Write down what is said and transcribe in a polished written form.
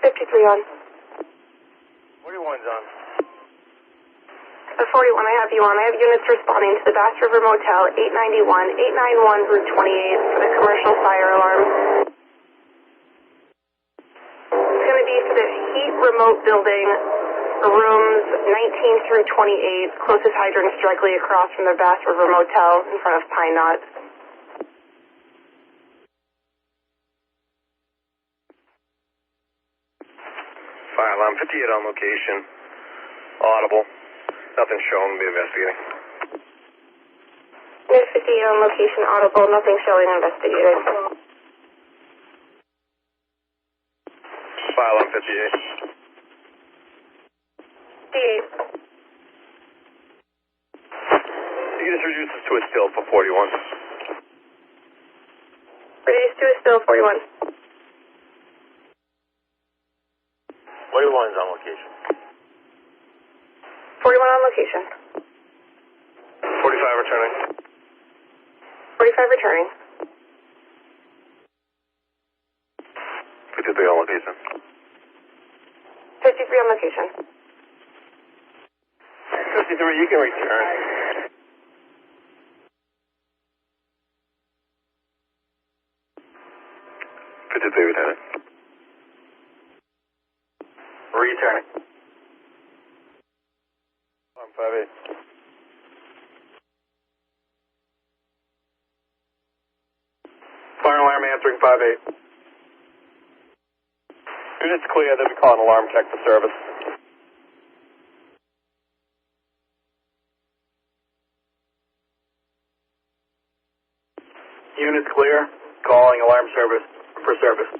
53 on. 41's on. 41, I have you on. I have units responding to the Bass River Motel, 891 Route 28 for the commercial fire alarm. It's going to be for the heat remote building, rooms 19 through 28, closest hydrant's directly across from the Bass River Motel in front of Pine Knot. Fire alarm 58 on location. Audible. Nothing shown. Be investigating. Unit 58 on location, audible, nothing showing, investigating. Fire alarm 58. 58. You can just reduce this to a still for 41. Reduce to a still, 41. 41's on location. 41 on location. 45 returning. 45 returning. 53 on location. 53 on location. 53, you can return. Returning. Returning. I'm 58. Fire alarm answering 58. Unit's clear, they'll be calling alarm tech for service. Unit's clear, calling alarm service for service.